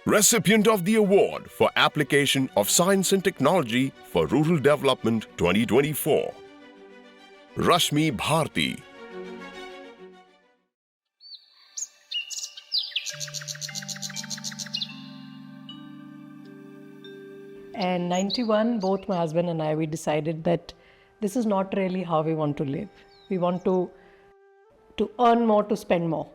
Recipient of the Award for Application of Science and Technology for Rural Development 2024, Rashmi Bharti. And 91, both my husband and I, we decided that this is not really how we want to live. We want to earn more, to spend more.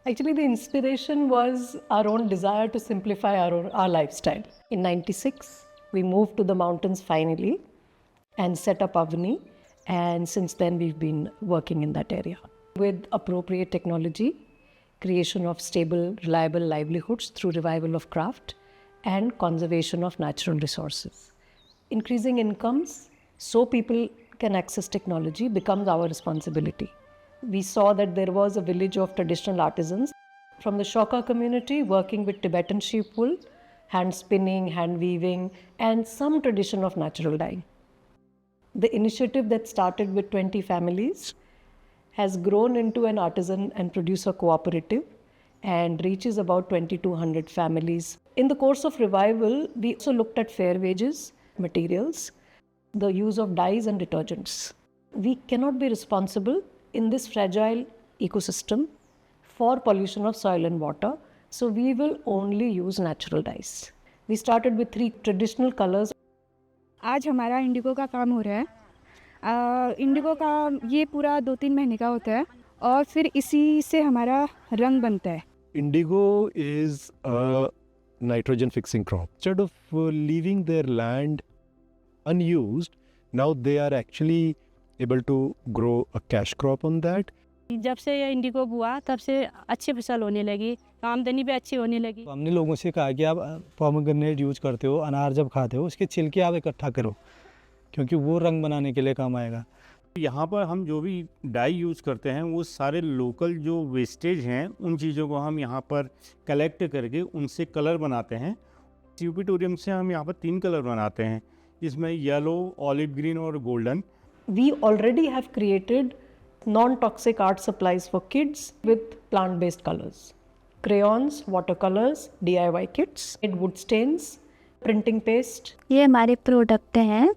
Actually, the inspiration was our own desire to simplify our lifestyle. In 96, we moved to the mountains finally and set up Avani. And since then, we've been working in that area. With appropriate technology, creation of stable, reliable livelihoods through revival of craft, and conservation of natural resources. Increasing incomes so people can access technology becomes our responsibility. We saw that there was a village of traditional artisans from the Shoka community working with Tibetan sheep wool, hand spinning, hand weaving, and some tradition of natural dyeing. The initiative that started with 20 families has grown into an artisan and producer cooperative and reaches about 2,200 families. In the course of revival, we also looked at fair wages, materials, the use of dyes and detergents. We cannot be responsible in this fragile ecosystem for pollution of soil and water, so we will only use natural dyes. We started with 3 traditional colors. आज हमारा Indigo का काम हो रहा है। Indigo का ये पूरा 2-3 महीने का होता है और फिर इसी से हमारा रंग बनता है। Indigo is a nitrogen fixing crop. Instead of leaving their land unused, now they are actually able to grow a cash crop on that. जब से ये इंडिगो हुआ तब से अच्छी फसल होने लगी, आमदनी भी अच्छी होने लगी। हमने लोगों से कहा कि आप पोमेग्रेनेट यूज करते हो, अनार जब खाते हो उसके छिलके आप इकट्ठा करो क्योंकि वो रंग बनाने के लिए काम आएगा। यहाँ पर हम जो भी डाई यूज़ करते हैं वो सारे लोकल जो वेस्टेज हैं उन चीज़ों को हम यहाँ पर कलेक्ट करके उनसे कलर बनाते हैं। यूपिटोरियम से हम यहाँ पर 3 कलर बनाते हैं, जिसमें येलो, ऑलिव ग्रीन और golden. We already have created non-toxic art supplies for kids with plant-based colors. Crayons, watercolors, DIY kits, wood stains, printing paste. ये हमारे प्रोडक्ट हैं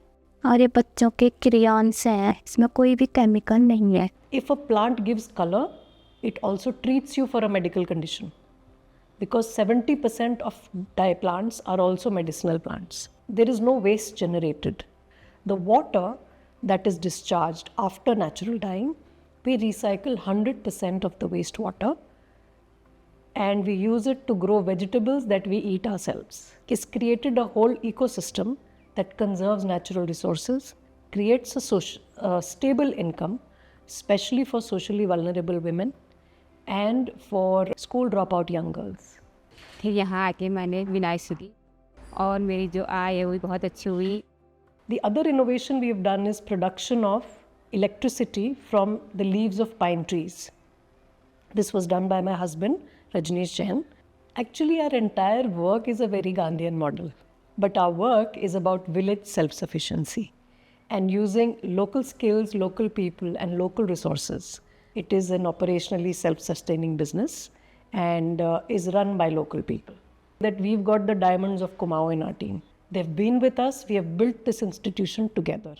और ये बच्चों के क्रेयॉन्स हैं, इसमें कोई भी केमिकल नहीं है। If a plant gives color, it also treats you for a medical condition because 70% of dye plants are also medicinal plants. There is no waste generated. The water that is discharged after natural dyeing, we recycle 100% of the wastewater and we use it to grow vegetables that we eat ourselves. It's created a whole ecosystem that conserves natural resources, creates a stable income, especially for socially vulnerable women and for school dropout young girls. फिर यहाँ आके मैंने बिनाई सीखी और मेरी जो आय है वो बहुत अच्छी हुई। The other innovation we have done is production of electricity from the leaves of pine trees. This was done by my husband, Rajneesh Jain. Actually, our entire work is a very Gandhian model, but our work is about village self-sufficiency and using local skills, local people, and local resources. It is an operationally self-sustaining business and is run by local people. That we've got the diamonds of Kumaon in our team. They've been with us, we have built this institution together.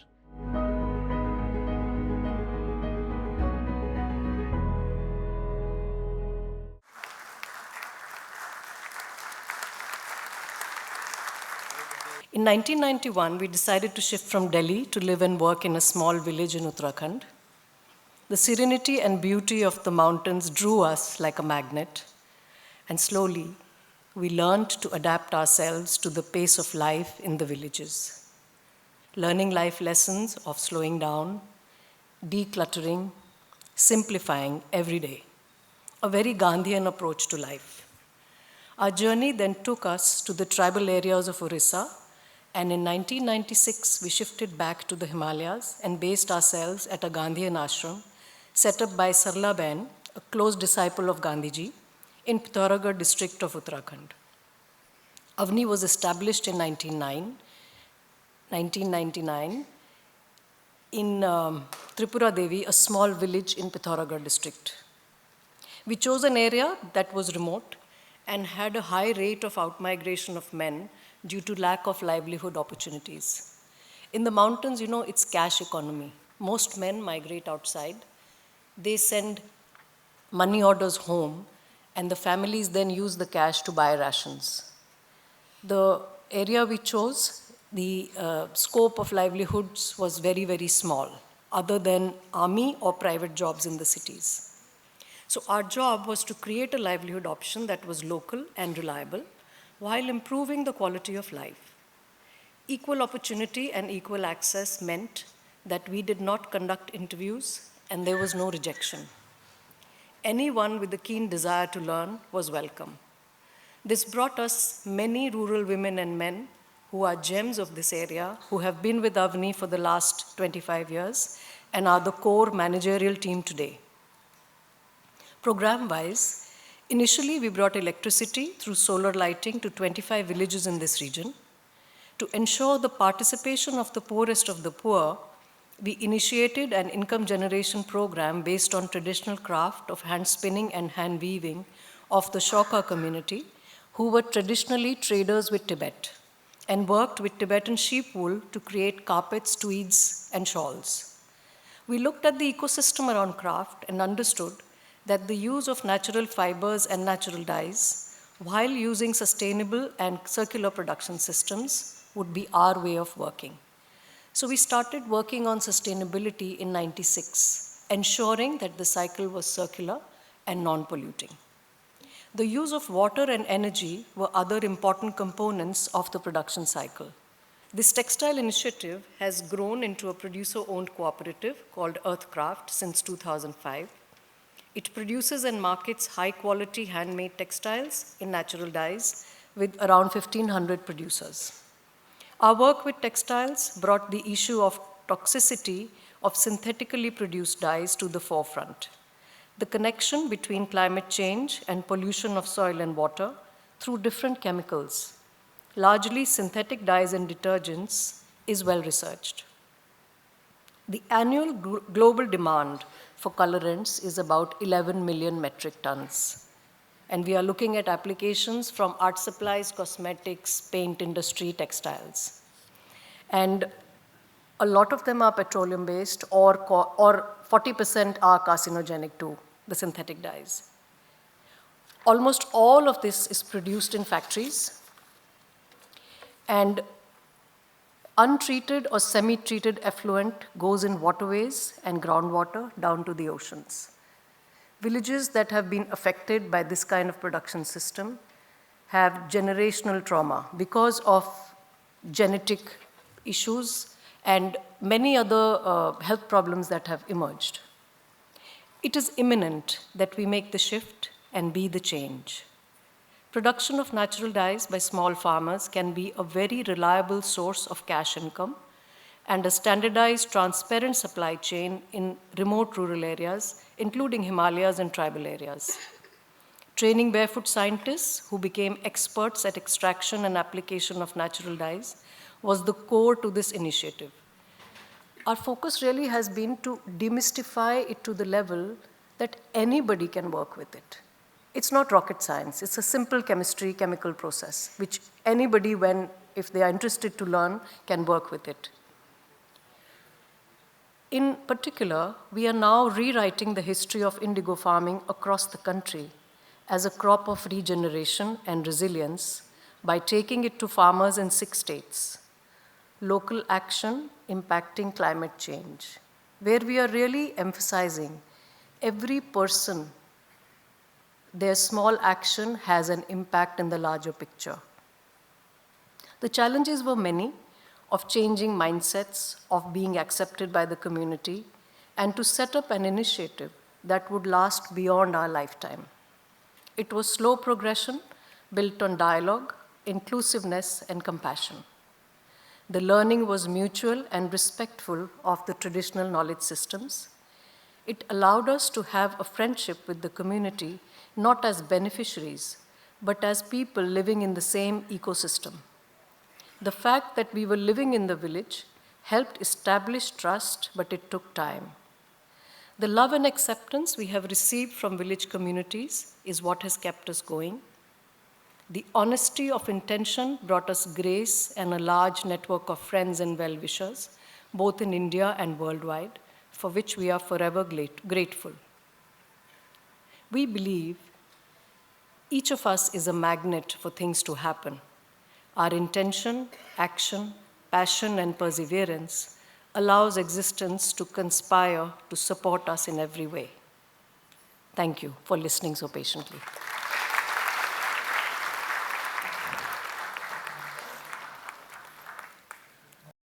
In 1991, we decided to shift from Delhi to live and work in a small village in Uttarakhand. The serenity and beauty of the mountains drew us like a magnet, and slowly, we learned to adapt ourselves to the pace of life in the villages, learning life lessons of slowing down, decluttering, simplifying every day, a very Gandhian approach to life. Our journey then took us to the tribal areas of Orissa, and in 1996, we shifted back to the Himalayas and based ourselves at a Gandhian ashram set up by Sarla Ben, a close disciple of Gandhiji, in Pithoragarh district of Uttarakhand. Avani was established in 1999 in Tripura Devi, a small village in Pithoragarh district. We chose an area that was remote and had a high rate of outmigration of men due to lack of livelihood opportunities. In the mountains, it's cash economy. Most men migrate outside. They send money orders home, and the families then use the cash to buy rations. The area we chose, the scope of livelihoods was very, very small, other than army or private jobs in the cities. So our job was to create a livelihood option that was local and reliable while improving the quality of life. Equal opportunity and equal access meant that we did not conduct interviews and there was no rejection. Anyone with a keen desire to learn was welcome. This brought us many rural women and men who are gems of this area, who have been with Avani for the last 25 years and are the core managerial team today. Program-wise, initially we brought electricity through solar lighting to 25 villages in this region. To ensure the participation of the poorest of the poor, we initiated an income generation program based on traditional craft of hand spinning and hand weaving of the Shoka community, who were traditionally traders with Tibet and worked with Tibetan sheep wool to create carpets, tweeds, and shawls. We looked at the ecosystem around craft and understood that the use of natural fibers and natural dyes, while using sustainable and circular production systems, would be our way of working. So we started working on sustainability in '96, ensuring that the cycle was circular and non-polluting. The use of water and energy were other important components of the production cycle. This textile initiative has grown into a producer-owned cooperative called Earthcraft since 2005. It produces and markets high-quality handmade textiles in natural dyes with around 1,500 producers. Our work with textiles brought the issue of toxicity of synthetically produced dyes to the forefront. The connection between climate change and pollution of soil and water through different chemicals, largely synthetic dyes and detergents, is well researched. The annual global demand for colorants is about 11 million metric tons. And we are looking at applications from art supplies, cosmetics, paint industry, textiles. And a lot of them are petroleum-based or 40% are carcinogenic too, the synthetic dyes. Almost all of this is produced in factories, and untreated or semi-treated effluent goes in waterways and groundwater down to the oceans. Villages that have been affected by this kind of production system have generational trauma because of genetic issues and many other health problems that have emerged. It is imminent that we make the shift and be the change. Production of natural dyes by small farmers can be a very reliable source of cash income, and a standardized, transparent supply chain in remote rural areas, including Himalayas and tribal areas. Training barefoot scientists who became experts at extraction and application of natural dyes was the core to this initiative. Our focus really has been to demystify it to the level that anybody can work with it. It's not rocket science. It's a simple chemistry, chemical process, which anybody, if they are interested to learn, can work with it. In particular, we are now rewriting the history of indigo farming across the country as a crop of regeneration and resilience by taking it to farmers in 6 states. Local action impacting climate change, where we are really emphasizing every person, their small action has an impact in the larger picture. The challenges were many, of changing mindsets, of being accepted by the community, and to set up an initiative that would last beyond our lifetime. It was slow progression built on dialogue, inclusiveness, and compassion. The learning was mutual and respectful of the traditional knowledge systems. It allowed us to have a friendship with the community, not as beneficiaries, but as people living in the same ecosystem. The fact that we were living in the village helped establish trust, but it took time. The love and acceptance we have received from village communities is what has kept us going. The honesty of intention brought us grace and a large network of friends and well-wishers, both in India and worldwide, for which we are forever grateful. We believe each of us is a magnet for things to happen. Our intention, action, passion, and perseverance allows existence to conspire to support us in every way. Thank you for listening so patiently.